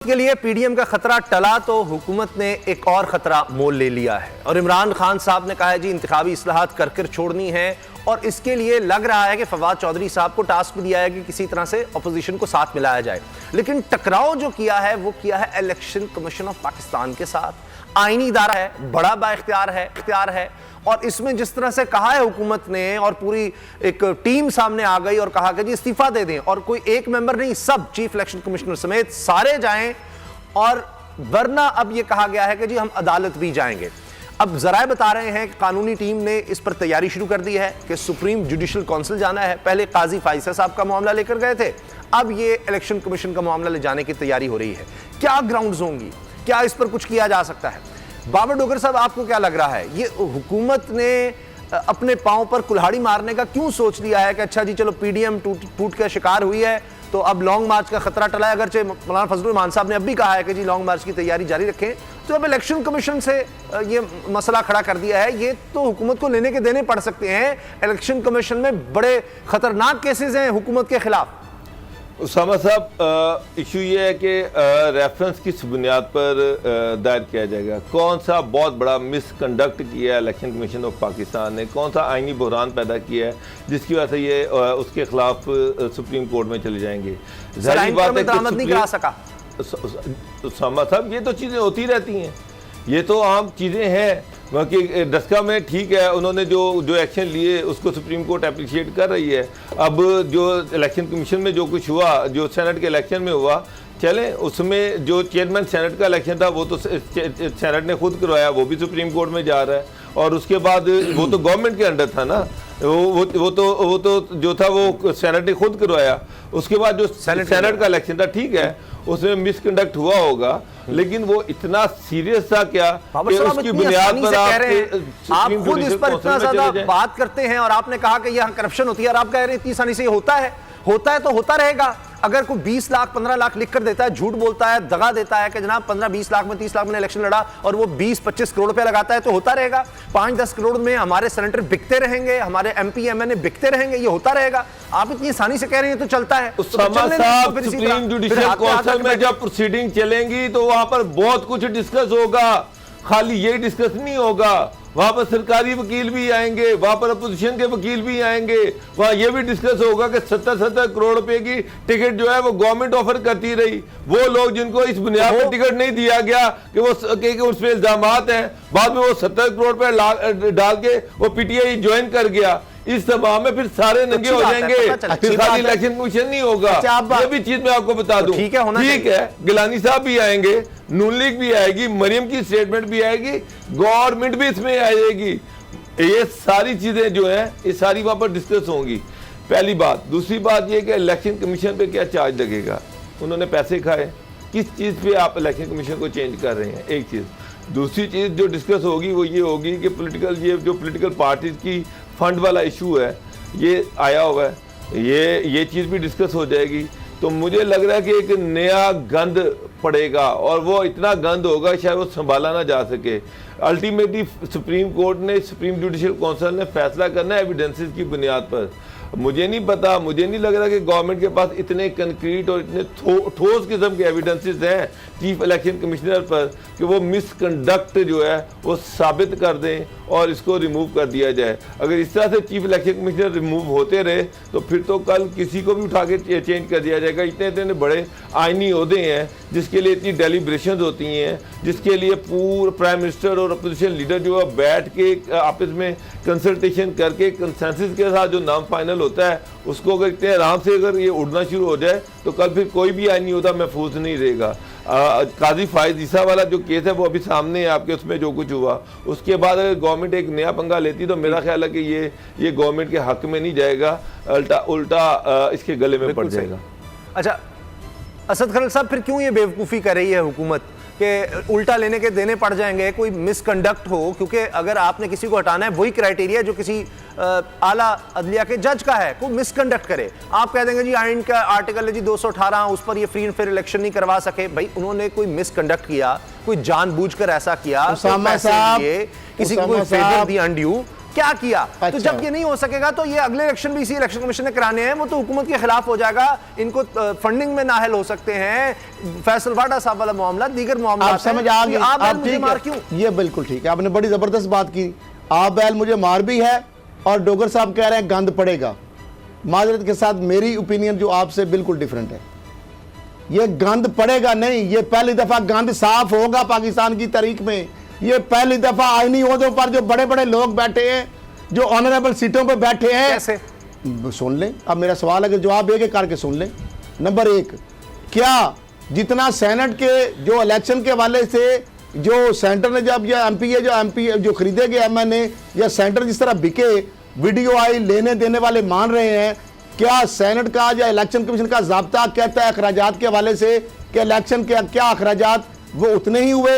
के लिए पीडीएम का खतरा टला तो हुकूमत ने एक और खतरा मोल ले लिया है और इमरान खान साहब ने कहा है जी इंतखाबी इस्लाहात कर छोड़नी है और इसके लिए लग रहा है कि फवाद चौधरी साहब को टास्क दिया है कि किसी तरह से अपोजिशन को साथ मिलाया जाए। लेकिन टकराव जो किया है वो किया है इलेक्शन कमीशन ऑफ पाकिस्तान के साथ। आईनी इदारा है, बड़ा बाइख्तियार है और इसमें जिस तरह से कहा है हुकूमत ने और पूरी एक टीम सामने आ गई और कहा कि जी इस्तीफा दे दें और कोई एक मेंबर नहीं, सब चीफ इलेक्शन कमिश्नर समेत सारे जाएं और वरना अब यह कहा गया है कि जी हम अदालत भी जाएंगे। अब जराए बता रहे हैं कि कानूनी टीम ने इस पर तैयारी शुरू कर दी है कि सुप्रीम जुडिशल काउंसिल जाना है। पहले काजी फाइसा साहब का मामला लेकर गए थे, अब ये इलेक्शन कमीशन का मामला ले जाने की तैयारी हो रही है। क्या ग्राउंड्स होंगी, क्या इस पर कुछ किया जा सकता है? बाबर डोगर साहब, आपको क्या लग रहा है, ये हुकूमत ने अपने पांव पर कुल्हाड़ी मारने का क्यों सोच लिया है कि अच्छा जी चलो पीडीएम टूट का शिकार हुई है तो अब लॉन्ग मार्च का खतरा टला है। अगरचे मौलाना फजलुर रहमान साहब ने अब भी कहा है कि जी लॉन्ग मार्च की तैयारी जारी रखें, तो अब इलेक्शन कमीशन से ये मसला खड़ा कर दिया है। ये तो हुकूमत को लेने के देने पड़ सकते हैं। इलेक्शन कमीशन में बड़े खतरनाक केसेस हैं हुकूमत के खिलाफ। उसामा साहब, इशू ये है कि रेफरेंस किस बुनियाद पर दायर किया जाएगा, कौन सा बहुत बड़ा मिसकंडक्ट किया है इलेक्शन कमीशन ऑफ पाकिस्तान ने, कौन सा आईनी बहरान पैदा किया है जिसकी वजह से ये उसके खिलाफ सुप्रीम कोर्ट में चले जाएंगे। जाहिर बात है कि नहीं करा सका। उसामा साहब, ये तो चीज़ें होती रहती हैं, ये तो आम चीज़ें हैं। बाकी डस्का में ठीक है, उन्होंने जो एक्शन लिए उसको सुप्रीम कोर्ट अप्रिशिएट कर रही है। अब जो इलेक्शन कमीशन में जो कुछ हुआ, जो सेनेट के इलेक्शन में हुआ, चले उसमें जो चेयरमैन सेनेट का इलेक्शन था वो तो सेनेट ने खुद करवाया, वो भी सुप्रीम कोर्ट में जा रहा है। और उसके बाद वो तो गवर्नमेंट के अंडर था ना, वो तो जो था वो सेनेट ने खुद करवाया। उसके बाद जो सेनेट का इलेक्शन था, ठीक है उसमें मिसकंडक्ट हुआ होगा, लेकिन वो इतना सीरियस था क्या कि उसकी बुनियाद पर आप खुद इस पर इतना ज्यादा बात करते हैं और आपने कहा कि यहाँ करप्शन होती है और आप कह रहे हैं इतनी आसानी से होता है तो होता रहेगा। अगर कोई 20 लाख 15 लाख लिख कर देता है, झूठ बोलता है, दगा देता है कि जनाब 15-20 लाख में 30 लाख में इलेक्शन लड़ा और वो 20-25 करोड़ रुपया लगाता है तो होता रहेगा। 5-10 करोड़ में हमारे सेनेटर बिकते रहेंगे, हमारे एमपी एमएनए बिकते रहेंगे, ये होता रहेगा। आप इतनी आसानी से कह रहे हैं तो चलता है। सुप्रीम जुडिशियल काउंसिल में जब प्रोसीडिंग चलेंगी तो वहां पर बहुत कुछ डिस्कस होगा, खाली ये डिस्कस नहीं होगा। वहां पर सरकारी वकील भी आएंगे, वहां पर अपोजिशन के वकील भी आएंगे, वहां ये भी डिस्कस होगा कि 70-70 करोड़ रुपए की टिकट जो है वो गवर्नमेंट ऑफर करती रही। वो लोग जिनको इस बुनियाद पर टिकट नहीं दिया गया कि वो उस पर इल्जामात हैं, बाद में वो 70 करोड़ रुपए डाल के वो पीटीआई ज्वाइन कर गया। इस तबाह में फिर सारे नंगे हो जाएंगे, फिर खाली इलेक्शन कमीशन नहीं होगा। ये भी चीज मैं आपको बता दूं, ठीक है गिलानी साहब भी आएंगे, नून लीग भी आएगी, मरियम की स्टेटमेंट भी आएगी, गवर्नमेंट भी इसमें आएगी। ये सारी चीजें जो है ये सारी वहां पर डिस्कस होंगी, पहली बात। दूसरी बात ये कि इलेक्शन कमीशन पे क्या चार्ज लगेगा, उन्होंने पैसे खाए, किस चीज पे आप इलेक्शन कमीशन को चेंज कर रहे हैं, एक चीज। दूसरी चीज जो डिस्कस होगी वो ये होगी कि पोलिटिकल पार्टीज की फंड वाला इशू है, ये आया हुआ है, ये चीज़ भी डिस्कस हो जाएगी। तो मुझे लग रहा है कि एक नया गंद पड़ेगा और वो इतना गंद होगा शायद वो संभाला ना जा सके। अल्टीमेटली सुप्रीम कोर्ट ने, सुप्रीम जुडिशियल काउंसिल ने फैसला करना है एविडेंसेस की बुनियाद पर। मुझे नहीं पता, मुझे नहीं लग रहा कि गवर्नमेंट के पास इतने कंक्रीट और इतने ठोस किस्म के एविडेंसेस हैं चीफ इलेक्शन कमिश्नर पर कि वो मिसकंडक्ट जो है वो साबित कर दें और इसको रिमूव कर दिया जाए। अगर इस तरह से चीफ इलेक्शन कमिश्नर रिमूव होते रहे तो फिर तो कल किसी को भी उठा के चेंज कर दिया जाएगा। इतने बड़े आईनी ओहदे हैं जिसके लिए इतनी डेलिब्रेशन होती हैं, जिसके लिए पूरा प्राइम मिनिस्टर और अपोजिशन लीडर जो है बैठ के आपस में कंसल्टेशन करके कंसेंसस के साथ जो नाम फाइनल होता है उसको अगर इतने आराम से अगर ये उड़ना शुरू हो जाए तो कल फिर कोई भी आईनी होता महफूज नहीं रहेगा। काजी फायद ईसा वाला जो केस है वो अभी सामने है आपके, उसमें जो कुछ हुआ उसके बाद अगर गवर्नमेंट एक नया पंगा लेती तो मेरा ख्याल है कि ये गवर्नमेंट के हक में नहीं जाएगा, उल्टा इसके गले में पड़ जाएगा। अच्छा असद खलल साहब, फिर क्यों ये बेवकूफ़ी कर रही है हुकूमत कि उल्टा लेने के देने पड़ जाएंगे, कोई मिसकंडक्ट हो? क्योंकि अगर आपने किसी को हटाना है वही क्राइटेरिया जो किसी आला अदलिया के जज का है, कोई मिसकंडक्ट करे। आप कह देंगे जी आइन का आर्टिकल है जी 218, उस पर ये फ्री एंड फेयर इलेक्शन नहीं करवा सके। भाई उन्होंने कोई मिसकंडक्ट किया, कोई जानबूझकर ऐसा किया, किसी को कोई फेवर दी अनड्यू, क्या किया? तो अच्छा। जब ये नहीं हो सकेगा तो ये अगले इलेक्शन भी इसी इलेक्शन कमीशन ने कराने हैं, वो तो हुकूमत के खिलाफ हो जाएगा, इनको फंडिंग में नाहल हो सकते हैं, फैसल वाडा साहब वाला मामला, दीगर मामला। आप समझ आ गए, आप आप मुझे ठीक मार है, क्यों? ये बिल्कुल ठीक है, आपने बड़ी जबरदस्त बात की। आप बैल मुझे मार भी है और डोगर साहब कह रहे हैं गंद पड़ेगा। माजरत के साथ मेरी ओपिनियन जो आपसे बिल्कुल डिफरेंट है। ये गंद पड़ेगा नहीं, ये पहली दफा गंद साफ होगा पाकिस्तान की तारीख में। ये पहली दफा आईनी ओहदों पर जो बड़े बड़े लोग बैठे हैं, जो ऑनरेबल सीटों पर बैठे हैं। कैसे? सुन लें, अब मेरा सवाल अगर जवाब एक करके सुन लें। नंबर एक, क्या जितना सेनेट के जो इलेक्शन के हवाले से जो सेंटर ने जब या एमपी जो खरीदे गए एमएनए या सेंटर जिस तरह बिके, वीडियो आई लेने देने वाले मान रहे हैं, क्या सेनेट का या इलेक्शन कमीशन का ज़ाब्ता कहता है अखराजात के हवाले से कि इलेक्शन के क्या अखराजात वो उतने ही हुए?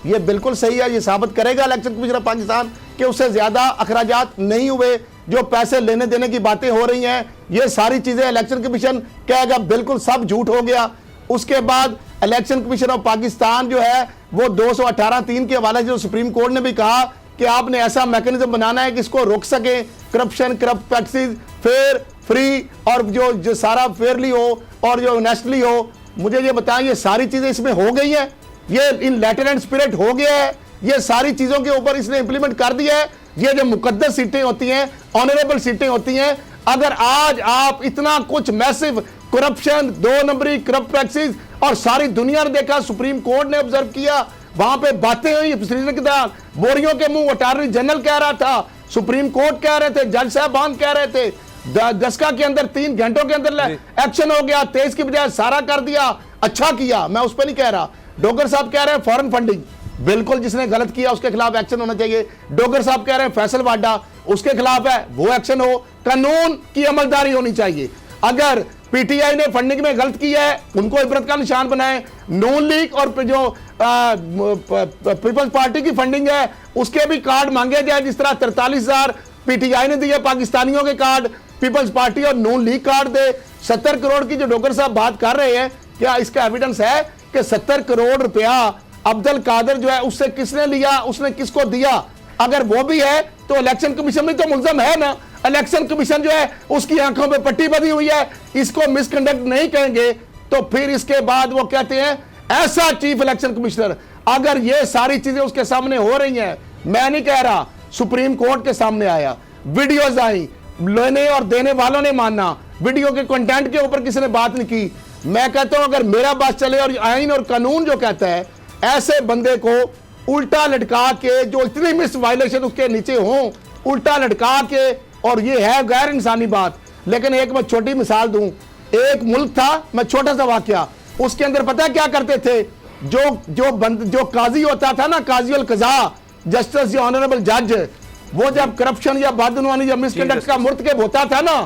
ये बिल्कुल सही है, ये साबित करेगा इलेक्शन कमीशन ऑफ पाकिस्तान कि उससे ज़्यादा अखराजात नहीं हुए। जो पैसे लेने देने की बातें हो रही हैं, ये सारी चीज़ें इलेक्शन कमीशन कहेगा बिल्कुल सब झूठ हो गया। उसके बाद इलेक्शन कमीशन ऑफ पाकिस्तान जो है वो 218(3) के हवाले से जो सुप्रीम कोर्ट ने भी कहा कि आपने ऐसा मैकेनिज्म बनाना है कि इसको रोक सके, corruption, corrupt practice, fair, free और जो सारा फेयरली हो और जो नेशनली हो। मुझे ये बताएं, ये सारी चीजें इसमें हो गई हैं, ये इन लेटर एंड स्पिरिट हो गया है, ये सारी चीजों के ऊपर इसने इंप्लीमेंट कर दिया है। ये जो मुकद्दस सीटें होती हैं, ऑनरेबल सीटें होती हैं, अगर आज आप इतना कुछ मैसिव करप्शन, 2 नंबरी करप्ट प्रैक्टिस और सारी दुनिया ने देखा, सुप्रीम कोर्ट ने ऑब्जर्व किया, वहां पे बातें हुई प्रोसीजर के दौरान, बोरियों के मुंह अटॉर्नी जनरल कह रहा था, सुप्रीम कोर्ट कह रहे थे, जज साहबान कह रहे थे, दस्का के अंदर 3 घंटों के अंदर एक्शन हो गया, 23 की बजाय सारा कर दिया, अच्छा किया, मैं उस पर नहीं कह रहा। डोगर साहब कह रहे हैं फॉरेन फंडिंग, बिल्कुल जिसने गलत किया उसके खिलाफ एक्शन होना चाहिए। डोगर साहब कह रहे हैं फैसल वाडा, उसके खिलाफ है, वो एक्शन हो, कानून की अमलदारी होनी चाहिए। अगर पीटीआई ने फंडिंग में गलत किया है, उनको इबरत का निशान बनाए। नून लीग और जो पीपल्स पार्टी की फंडिंग है उसके भी कार्ड मांगे जाए, जिस तरह 43,000 पीटीआई ने दिए पाकिस्तानियों के कार्ड, पीपल्स पार्टी और नून लीग कार्ड दे। 70 करोड़ की जो डोगर साहब बात कर रहे हैं, क्या इसका एविडेंस है कि 70 करोड़ रुपया अब्दुल कादर जो है उससे किसने लिया, उसने किसको दिया? अगर वो भी है तो इलेक्शन कमीशन भी तो मुल्जम है ना। इलेक्शन कमीशन जो है उसकी आंखों पे पट्टी बंधी हुई है, इसको मिसकंडक्ट नहीं कहेंगे तो फिर इसके बाद वो कहते हैं ऐसा चीफ इलेक्शन कमिश्नर। अगर ये सारी चीजें उसके सामने हो रही हैं, मैं नहीं कह रहा, सुप्रीम कोर्ट के सामने आया, वीडियोज आई, लेने और देने वालों ने माना, वीडियो के कंटेंट के ऊपर किसी ने बात नहीं की। मैं कहता हूं अगर मेरा बात चले और आईन और कानून जो कहता है ऐसे बंदे को उल्टा लटका के, जो इतनी मिस वायलेशन उसके नीचे हों, उल्टा लटका के, और ये है गैर इंसानी बात। लेकिन एक मैं छोटी मिसाल दूं, एक मुल्क था, मैं छोटा सा वाकया, उसके अंदर पता है क्या करते थे? जो काजी होता था ना, काजी अल कज़ा, जस्टिस या ऑनरेबल जज, वो जब करप्शन या बदनवानी या मिसकंडक्ट का मुर्तकब होता था ना,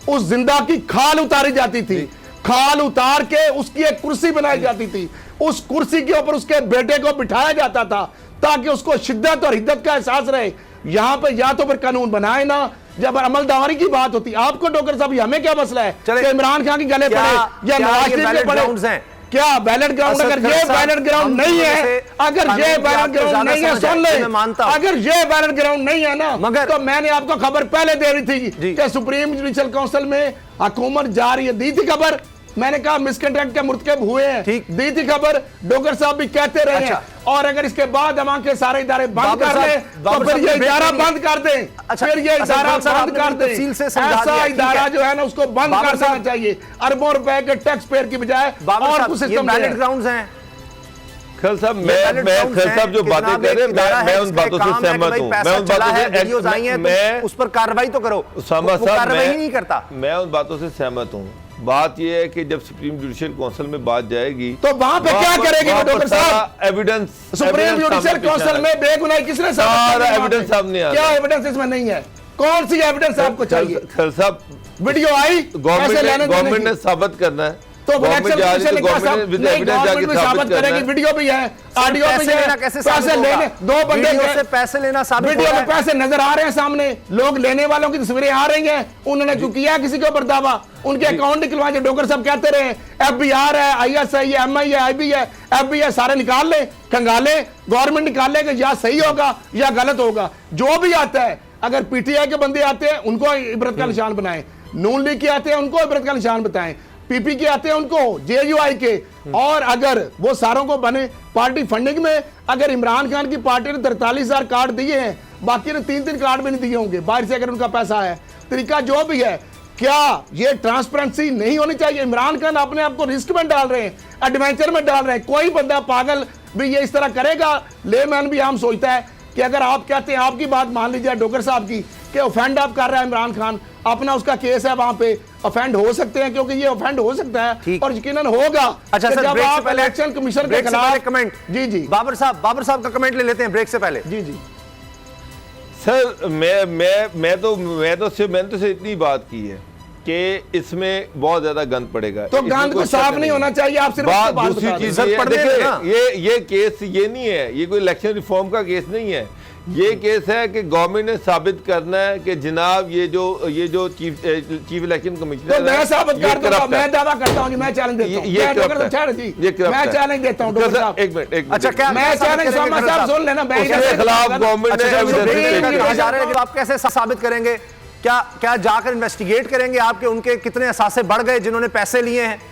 उस जिंदा की खाल उतारी जाती थी, खाल उतार के उसकी एक कुर्सी बनाई जाती थी, उस कुर्सी के ऊपर उसके बेटे को बिठाया जाता था ताकि उसको शिद्दत और हिद्दत का एहसास रहे। यहां पे या तो फिर कानून बनाए ना, जब अमलदारी की बात होती, आपको डोगर साहब हमें क्या मसला है कि इमरान खान के गले पड़े या नवाज शरीफ के पड़े? क्या बैलेट ग्राउंड? अगर ये बैलेट ग्राउंड नहीं है, अगर ये बैलेट ग्राउंड नहीं है, सुन ले, अगर ये बैलेट ग्राउंड नहीं है ना, मगर तो मैंने आपको खबर पहले दे रही थी कि सुप्रीम जुडिशल काउंसिल में हुकूमत जा रही है, दी थी खबर, मैंने कहा मिसकंडक्ट के मुर्तकब हुए हैं, दी थी खबर, डोगर साहब भी कहते रहे हैं। और अगर इसके बाद हम के सारे इदारे बंद कर लें तो फिर ये इदारा बंद कर दें, फिर ये इदारा बंद कर दें। ऐसा इदारा जो है ना उसको बंद कर देना चाहिए, अरबों रुपए के टैक्स पेयर की बजाय। और कुछ सिस्टम बैलेट ग्राउंड्स हैं। खैर साहब, मैं खैर साहब जो बातें कर रहे हैं मैं उन बातों से सहमत हूं, मैं उन बातों से, मैं उस पर कार्रवाई तो करो, कार्रवाई नहीं करता। मैं उन बातों से सहमत हूं। बात यह है कि जब सुप्रीम जुडिशियल काउंसिल में बात जाएगी तो वहां पे क्या करेगी डॉक्टर साहब? एविडेंस सुप्रीम जुडिशियल काउंसिल में बेगुनाही किसने सारा एविडेंस सामने आ, क्या एविडेंस इसमें नहीं है? कौन सी एविडेंस आपको चाहिए? खैर साहब, वीडियो आई, गवर्नमेंट ने साबित करना है, तो इलेक्शन कमीशन ने गवर्नमेंट भी साबित करेगी, वीडियो भी है, ऑडियो भी है, पैसे लेने, 2 बंदे से पैसे लेना साबित, वीडियो में पैसे नजर आ रहे हैं सामने, लोग लेने वालों की तस्वीरें आ रही हैं, उन्होंने क्यों किया किसी के ऊपर दावा? उनके अकाउंट निकलवाए, जो डोगर साहब कहते रहे FBI है, ISI है, MI है, IB है, FB है, सारे निकाल ले, कंगाले, गवर्नमेंट निकाल ले कि या सही होगा या गलत होगा, जो भी आता है अगर पीटीआई के बंदे आते हैं उनको इबरत का निशान बनाएं, नून लीग के आते हैं उनको इबरत का निशान बताएं, पीपी के आते हैं उनको, जेयूआई के, और अगर वो सारों को बने पार्टी फंडिंग में, अगर इमरान खान की पार्टी ने 43,000 कार्ड दिए हैं, बाकी ने 3-3 कार्ड भी नहीं दिए होंगे बाहर से, अगर उनका पैसा है, तरीका जो भी है, क्या ये ट्रांसपेरेंसी नहीं होनी चाहिए? इमरान खान अपने आप को रिस्क में डाल रहे हैं, एडवेंचर में डाल रहे हैं। कोई बंदा पागल भी ये इस तरह करेगा? लेमैन भी आम सोचता है कि अगर आप कहते हैं, आपकी बात मान लीजिए डॉक्टर साहब की, कि ऑफेंड आप कर रहा है इमरान खान, अपना उसका केस है वहां पे, ऑफेंड हो सकते हैं, क्योंकि ये ऑफेंड हो सकता है और यकीनन होगा। अच्छा कि सर, जब ब्रेक से आप पहले इलेक्शन कमीशन के खिलाफ कमेंट, जी बाबर साहब का कमेंट ले लेते हैं ब्रेक से पहले। जी सर, मैंने तो सिर्फ इतनी बात की है कि इसमें बहुत ज्यादा गंद पड़ेगा, तो गंद को साफ नहीं होना चाहिए। आप सिर्फ बात बात दूसरी बता दें। चीज ये केस ये नहीं है, ये कोई इलेक्शन रिफॉर्म का केस नहीं है। ये केस है कि गवर्नमेंट ने साबित करना है कि जनाब ये जो चीफ इलेक्शन कमिश्नर तो मैं साबित कर दूंगा, मैं दावा करता हूं, मैं चैलेंज देता हूं, मैं चैलेंज देता हूं डॉक्टर साहब। एक मिनट, अच्छा, क्या मैं चैलेंज साहब सुन लेना, मैं उसके खिलाफ गवर्नमेंट ने आप कैसे साबित करेंगे? क्या जाकर इन्वेस्टिगेट करेंगे आपके उनके कितने असासे बढ़ गए जिन्होंने पैसे लिए हैं?